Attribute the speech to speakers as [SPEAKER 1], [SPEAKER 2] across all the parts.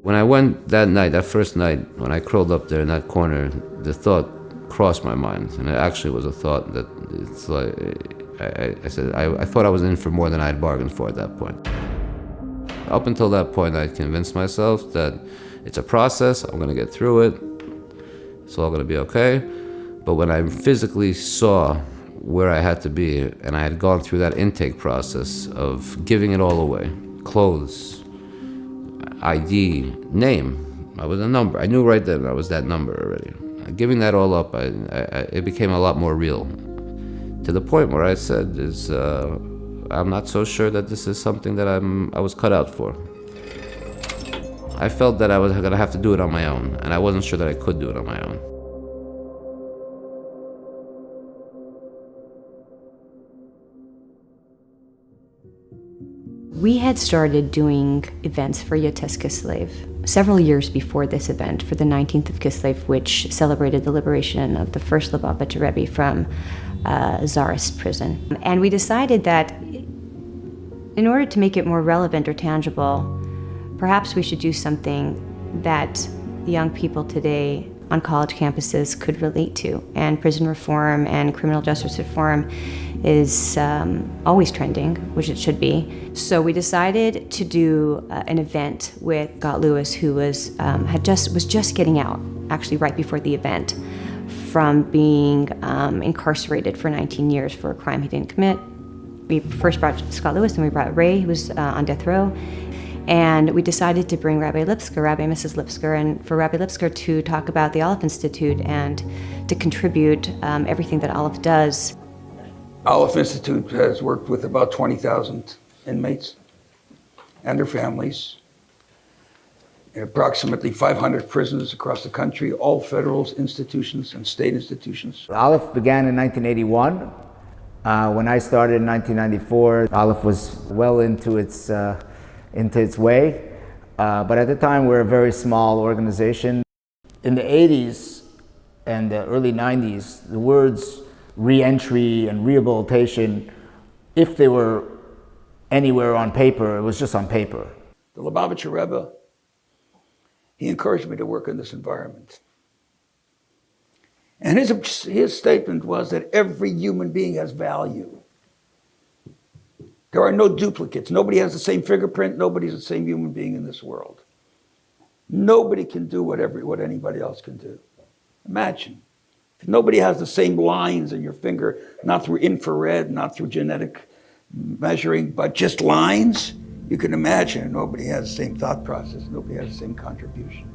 [SPEAKER 1] When I went that night, that first night, when I curled up there in that corner, the thought crossed my mind, and it actually was a thought that it's like, I said, I thought I was in for more than I had bargained for at that point. Up until that point, I convinced myself that it's a process, I'm gonna get through it, it's all gonna be okay. But when I physically saw where I had to be, and I had gone through that intake process of giving it all away, clothes, ID, name, I was a number. I knew right then I was that number already. Giving that all up, it became a lot more real. To the point where I said, I'm not so sure that this is something that I was cut out for. I felt that I was gonna have to do it on my own, and I wasn't sure that I could do it on my own.
[SPEAKER 2] We had started doing events for Yotes Kislev several years before this event, for the 19th of Kislev, which celebrated the liberation of the first Lubavitcher Rebbe from Tsarist prison. And we decided that in order to make it more relevant or tangible, perhaps we should do something that young people today on college campuses could relate to. And prison reform and criminal justice reform is always trending, which it should be. So we decided to do an event with Scott Lewis, who was just getting out, actually right before the event, from being incarcerated for 19 years for a crime he didn't commit. We first brought Scott Lewis, then we brought Ray, who was on death row. And we decided to bring Rabbi Lipkar, Rabbi and Mrs. Lipkar, and for Rabbi Lipkar to talk about the Aleph Institute and to contribute everything that Aleph does.
[SPEAKER 3] Aleph Institute has worked with about 20,000 inmates and their families in approximately 500 prisons across the country, all federal institutions and state institutions.
[SPEAKER 4] Aleph began in 1981. When I started in 1994, Aleph was well into its way, but at the time we were a very small organization. In the 80s and the early 90s, the words re-entry and rehabilitation, if they were anywhere on paper, it was just on paper.
[SPEAKER 3] The Lubavitcher Rebbe, he encouraged me to work in this environment. And his statement was that every human being has value. There are no duplicates. Nobody has the same fingerprint. Nobody's the same human being in this world. Nobody can do what anybody else can do. Imagine. If nobody has the same lines in your finger, not through infrared, not through genetic measuring, but just lines, you can imagine nobody has the same thought process. Nobody has the same contribution.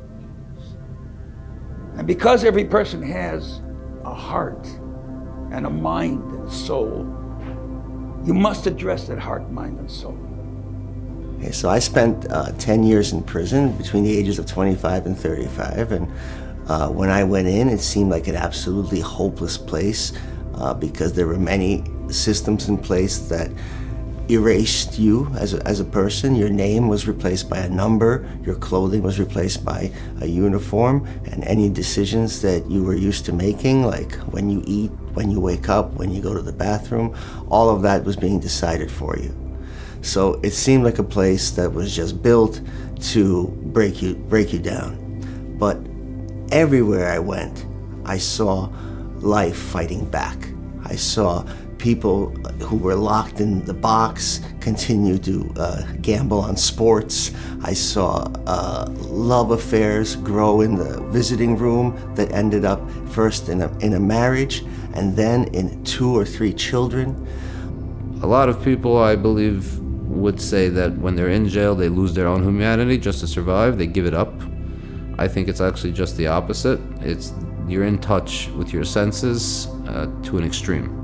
[SPEAKER 3] And because every person has a heart and a mind and a soul, you must address that heart, mind, and soul.
[SPEAKER 5] Okay, so I spent 10 years in prison between the ages of 25 and 35. And when I went in, it seemed like an absolutely hopeless place because there were many systems in place that erased you as a person. Your name was replaced by a number, your clothing was replaced by a uniform, and any decisions that you were used to making, like when you eat, when you wake up, when you go to the bathroom, all of that was being decided for you. So it seemed like a place that was just built to break you down. But everywhere I went, I saw life fighting back. I saw people who were locked in the box continue to gamble on sports. I saw love affairs grow in the visiting room that ended up first in a marriage and then in 2 or 3 children.
[SPEAKER 1] A lot of people, I believe, would say that when they're in jail, they lose their own humanity just to survive. They give it up. I think it's actually just the opposite. You're in touch with your senses to an extreme.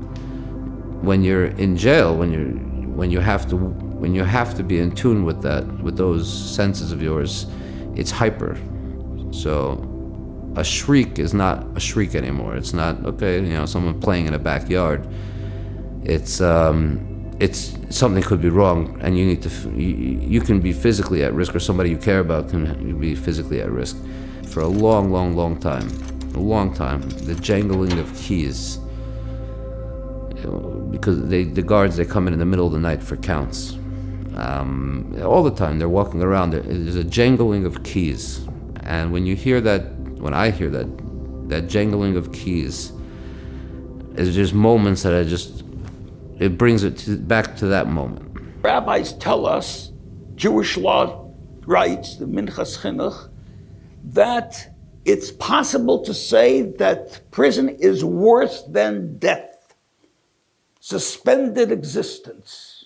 [SPEAKER 1] When you're in jail, when you have to be in tune with those senses of yours, it's hyper. So a shriek is not a shriek anymore. It's not, okay, someone playing in a backyard. It's something could be wrong, and you can be physically at risk, or somebody you care about can be physically at risk for a long, long, long time. A long time. The Jangling of Keys. Because the guards, they come in the middle of the night for counts. All the time they're walking around. There's a jangling of keys, and when I hear that jangling of keys, it's just moments that it brings it back to that moment.
[SPEAKER 3] Rabbis tell us, Jewish law writes, the Minchas Chinuch, that it's possible to say that prison is worse than death. Suspended existence.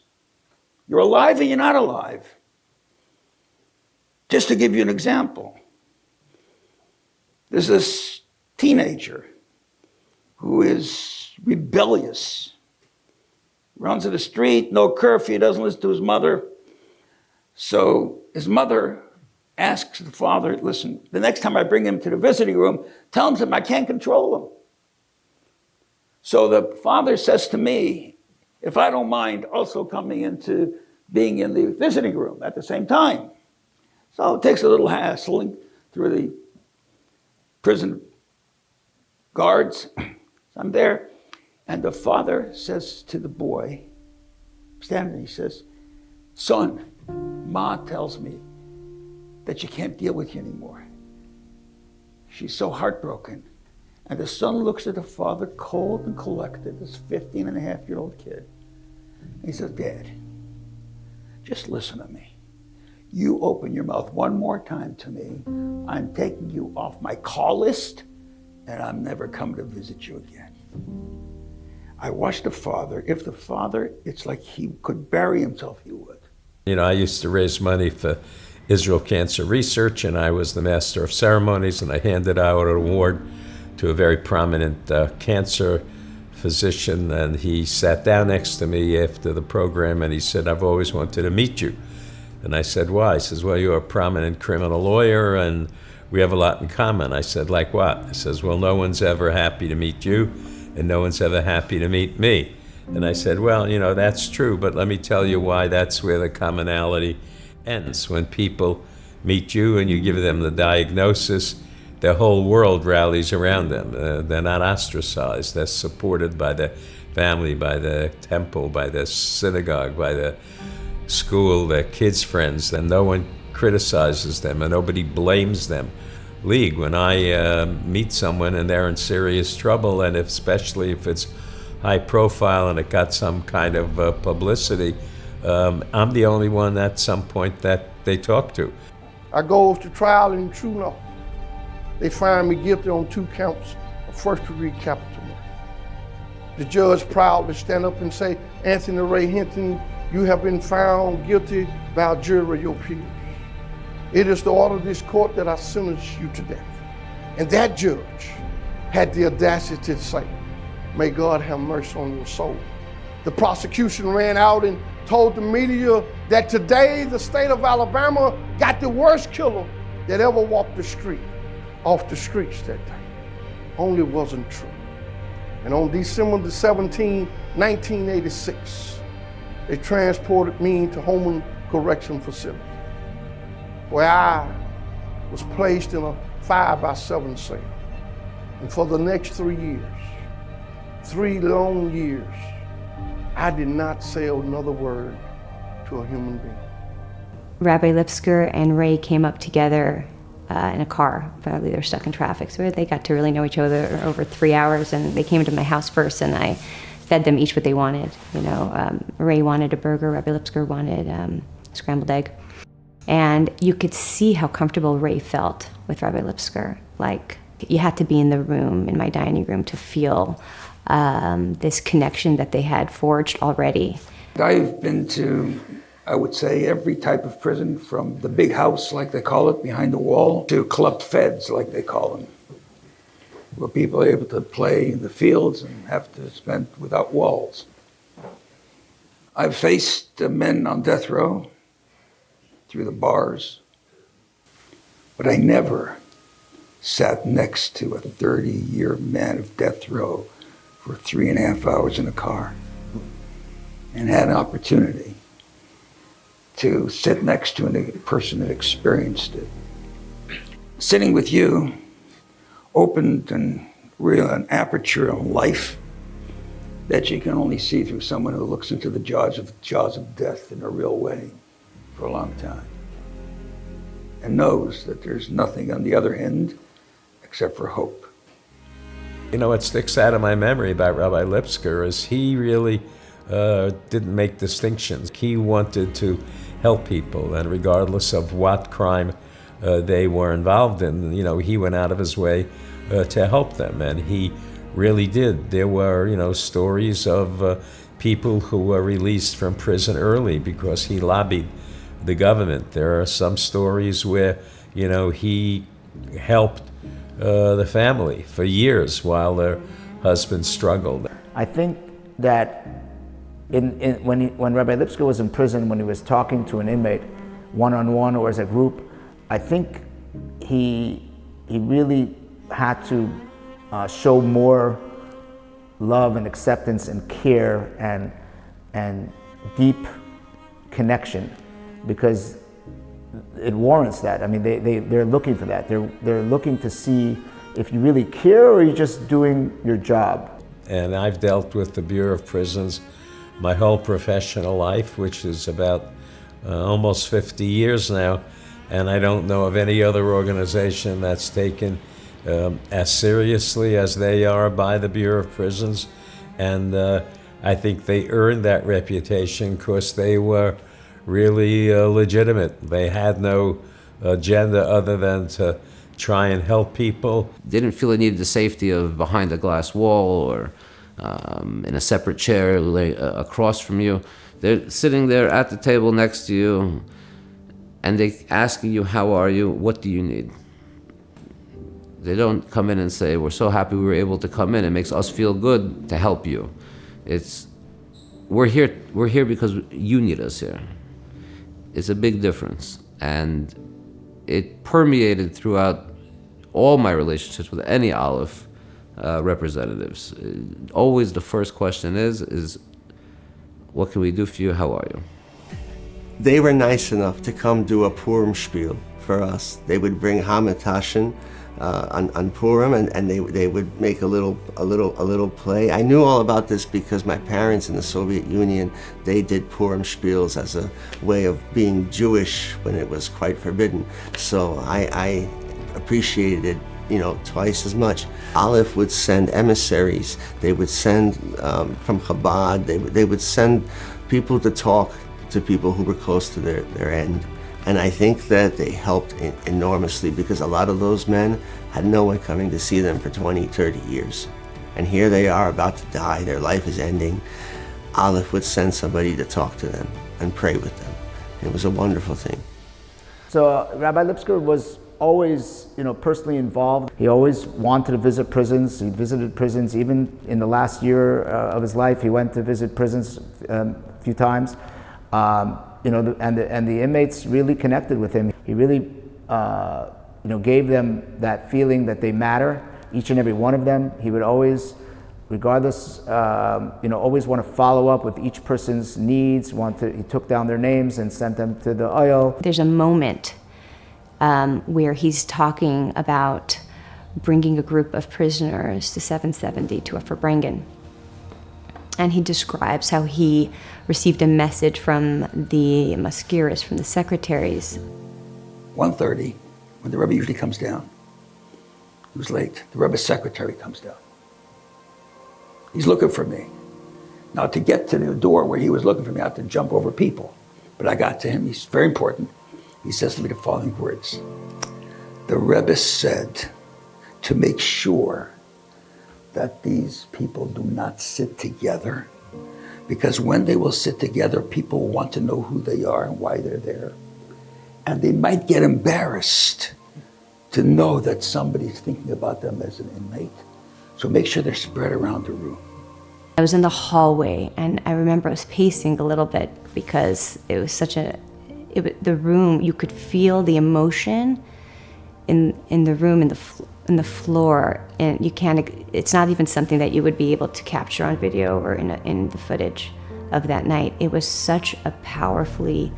[SPEAKER 3] You're alive and you're not alive. Just to give you an example, there's this teenager who is rebellious, runs to the street, no curfew, doesn't listen to his mother. So his mother asks the father, listen, the next time I bring him to the visiting room, tell him I can't control him. So the father says to me, if I don't mind also coming into being in the visiting room at the same time. So it takes a little hassling through the prison guards. I'm there, and the father says to the boy, standing there, he says, son, Ma tells me that she can't deal with you anymore. She's so heartbroken. And the son looks at the father, cold and collected, this 15-and-a-half-year-old kid. And he says, Dad, just listen to me. You open your mouth one more time to me, I'm taking you off my call list, and I'm never coming to visit you again. I watched the father. If the father, it's like he could bury himself, he would.
[SPEAKER 6] You know, I used to raise money for Israel Cancer Research, and I was the master of ceremonies, and I handed out an award to a very prominent cancer physician, and he sat down next to me after the program, and he said, I've always wanted to meet you. And I said, why? He says, well, you're a prominent criminal lawyer, and we have a lot in common. I said, like what? He says, well, no one's ever happy to meet you, and no one's ever happy to meet me. And I said, well, you know, that's true, but let me tell you why that's where the commonality ends. When people meet you and you give them the diagnosis, their whole world rallies around them. They're not ostracized. They're supported by the family, by the temple, by the synagogue, by the school, their kids' friends, and no one criticizes them and nobody blames them. League, when I meet someone and they're in serious trouble, and especially if it's high profile and it got some kind of publicity, I'm the only one at some point that they talk to.
[SPEAKER 7] I go to trial, and true enough, they find me guilty on 2 counts of first-degree capital murder. The judge proudly stand up and say, Anthony Ray Hinton, you have been found guilty by a jury of your peers. It is the order of this court that I sentence you to death. And that judge had the audacity to say, may God have mercy on your soul. The prosecution ran out and told the media that today the state of Alabama got the worst killer that ever walked the street, off the streets that day. Only wasn't true. And on December the 17th, 1986, they transported me to Holman Correction Facility, where I was placed in a 5-by-7 cell. And for the next 3 years, 3 long years, I did not say another word to a human being.
[SPEAKER 2] Rabbi Lipkar and Ray came up together in a car. Probably they were stuck in traffic, so they got to really know each other over 3 hours, and they came to my house first, and I fed them each what they wanted. You know, Ray wanted a burger, Rabbi Lipkar wanted scrambled egg. And you could see how comfortable Ray felt with Rabbi Lipkar. Like, you had to be in the room, in my dining room, to feel this connection that they had forged already.
[SPEAKER 3] I've been to, I would say, every type of prison, from the big house, like they call it, behind the wall, to club feds, like they call them, where people are able to play in the fields and have to spend without walls. I've faced men on death row through the bars, but I never sat next to a 30-year man of death row for 3.5 hours in a car, and had an opportunity to sit next to a person that experienced it. Sitting with you opened an aperture on life that you can only see through someone who looks into the jaws of death in a real way. for a long time and knows that there's nothing on the other end except for hope.
[SPEAKER 6] You know, what sticks out of my memory about Rabbi Lipkar is he really didn't make distinctions. He wanted to help people, and regardless of what crime they were involved in, you know, he went out of his way to help them, and he really did. There were, you know, stories of people who were released from prison early because he lobbied the government. There are some stories where, you know, he helped the family for years while their husband struggled.
[SPEAKER 4] I think that when Rabbi Lipkar was in prison, when he was talking to an inmate one-on-one or as a group, I think he really had to show more love and acceptance and care and deep connection, because it warrants that. I mean, they're looking for that. They're looking to see if you really care or you're just doing your job.
[SPEAKER 6] And I've dealt with the Bureau of Prisons my whole professional life, which is about almost 50 years now, and I don't know of any other organization that's taken as seriously as they are by the Bureau of Prisons. And I think they earned that reputation because they were really legitimate. They had no agenda other than to try and help people.
[SPEAKER 1] They didn't feel they needed the safety of behind a glass wall or in a separate chair across from you. They're sitting there at the table next to you, and they're asking you, how are you? What do you need? They don't come in and say, we're so happy we were able to come in. It makes us feel good to help you. It's, we're here because you need us here. It's a big difference. And it permeated throughout all my relationships with any Aleph representatives. Always the first question is, what can we do for you? How are you?
[SPEAKER 5] They were nice enough to come do a Purim spiel for us. They would bring Hamatashin on Purim, and they would make a little play. I knew all about this because my parents in the Soviet Union, they did Purim spiels as a way of being Jewish when it was quite forbidden. So I appreciated it, you know, twice as much. Aleph would send emissaries. They would send from Chabad. They would send people to talk to people who were close to their end. And I think that they helped enormously, because a lot of those men had no one coming to see them for 20, 30 years. And here they are about to die, their life is ending. Aleph would send somebody to talk to them and pray with them. It was a wonderful thing.
[SPEAKER 4] So Rabbi Lipkar was always, you know, personally involved. He always wanted to visit prisons. He visited prisons. Even in the last year of his life, he went to visit prisons a few times. You know, and the inmates really connected with him. He really, you know, gave them that feeling that they matter, each and every one of them. He would always, regardless, you know, always want to follow up with each person's needs. He took down their names and sent them to the oil.
[SPEAKER 2] There's a moment where he's talking about bringing a group of prisoners to 770 to a Farbrengen. And he describes how he received a message from the maskiras, from the secretaries.
[SPEAKER 3] 1:30, when the Rebbe usually comes down. He was late. The Rebbe's secretary comes down. He's looking for me. Now, to get to the door where he was looking for me, I had to jump over people. But I got to him. He's very important. He says to me the following words. The Rebbe said to make sure that these people do not sit together, because when they will sit together, people will want to know who they are and why they're there. And they might get embarrassed to know that somebody's thinking about them as an inmate. So make sure they're spread around the room.
[SPEAKER 2] I was in the hallway, and I remember I was pacing a little bit because it was such the room, you could feel the emotion in the room, in the floor, and you can't. It's not even something that you would be able to capture on video or in the footage of that night. It was such a powerfully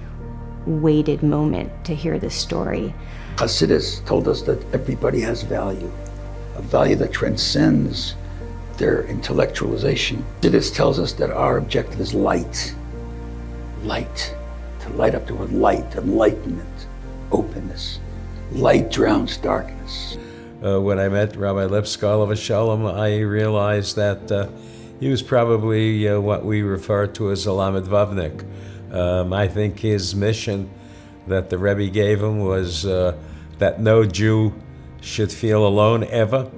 [SPEAKER 2] weighted moment to hear this story.
[SPEAKER 3] Hasidus told us that everybody has value, a value that transcends their intellectualization. Hasidus tells us that our objective is light, to light up the world. Light, enlightenment, openness. Light drowns darkness.
[SPEAKER 6] When I met Rabbi Lipkar, Aleph Sholom, I realized that he was probably what we refer to as a Lamed Vavnik. I think his mission that the Rebbe gave him was that no Jew should feel alone ever.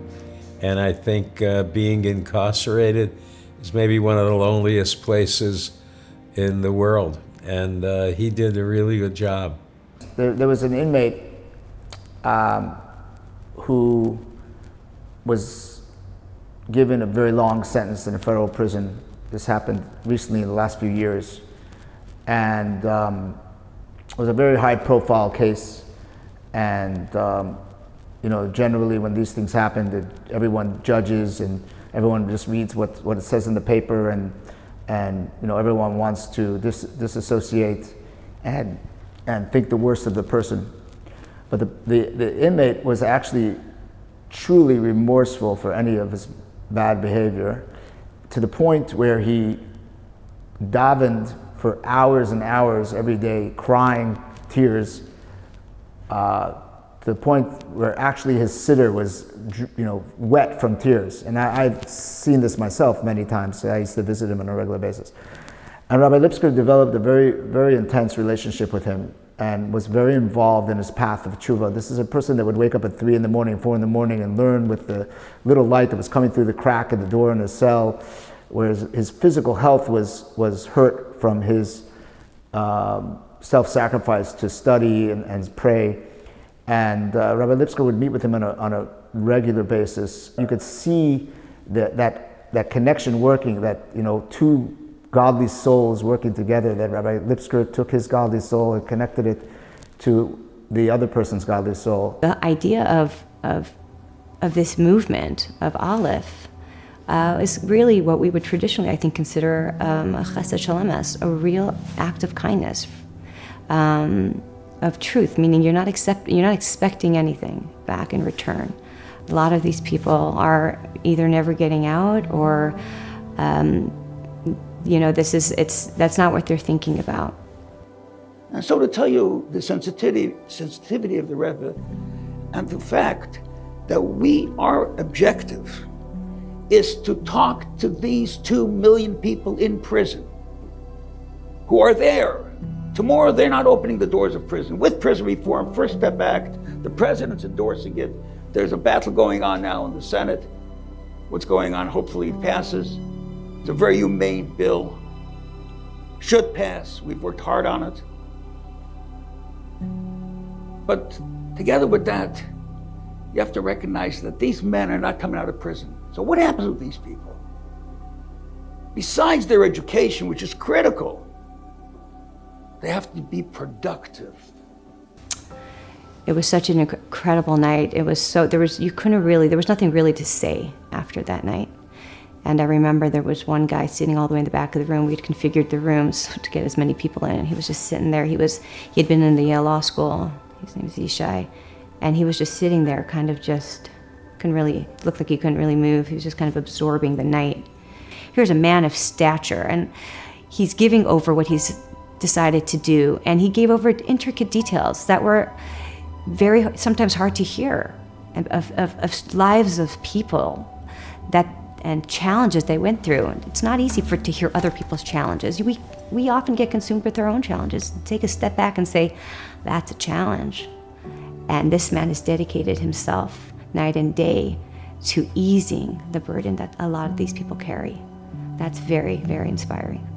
[SPEAKER 6] And I think being incarcerated is maybe one of the loneliest places in the world. And he did a really good job.
[SPEAKER 4] There was an inmate who was given a very long sentence in a federal prison. This happened recently in the last few years. And it was a very high-profile case. And generally when these things happen, everyone judges and everyone just reads what it says in the paper, and everyone wants to disassociate and think the worst of the person. But the inmate was actually truly remorseful for any of his bad behavior, to the point where he davened for hours and hours every day, crying tears, to the point where actually his siddur was, wet from tears. And I've seen this myself many times. I used to visit him on a regular basis. And Rabbi Lipkar developed a very, very intense relationship with him and was very involved in his path of tshuva. This is a person that would wake up at 3 in the morning, 4 in the morning, and learn with the little light that was coming through the crack in the door in his cell, whereas his physical health was hurt from his self-sacrifice to study and pray. And Rabbi Lipkar would meet with him on a regular basis. You could see that connection working, that two godly souls working together, that Rabbi Lipkar took his godly soul and connected it to the other person's godly soul.
[SPEAKER 2] The idea of this movement of Aleph is really what we would traditionally, I think, consider a chesed shalom, as a real act of kindness, of truth, meaning you're not expecting anything back in return. A lot of these people are either never getting out, or that's not what they're thinking about.
[SPEAKER 3] And so to tell you the sensitivity of the Rebbe, and the fact that our objective is to talk to these 2 million people in prison who are there. Tomorrow they're not opening the doors of prison. With Prison Reform, First Step Act, the president's endorsing it. There's a battle going on now in the Senate. What's going on, hopefully it passes. It's a very humane bill. Should pass. We've worked hard on it. But together with that, you have to recognize that these men are not coming out of prison. So what happens with these people? Besides their education, which is critical, they have to be productive.
[SPEAKER 2] It was such an incredible night. There was nothing really to say after that night. And I remember there was one guy sitting all the way in the back of the room. We'd configured the rooms to get as many people in. And he was just sitting there. He had been in the Yale Law School. His name was Yishai. And he was just sitting there, kind of just looked like he couldn't really move. He was just kind of absorbing the night. Here's a man of stature, and he's giving over what he's decided to do. And he gave over intricate details that were sometimes hard to hear, of lives of people and challenges they went through. And it's not easy to hear other people's challenges. We often get consumed with our own challenges. Take a step back and say, that's a challenge. And this man has dedicated himself night and day to easing the burden that a lot of these people carry. That's very, very inspiring.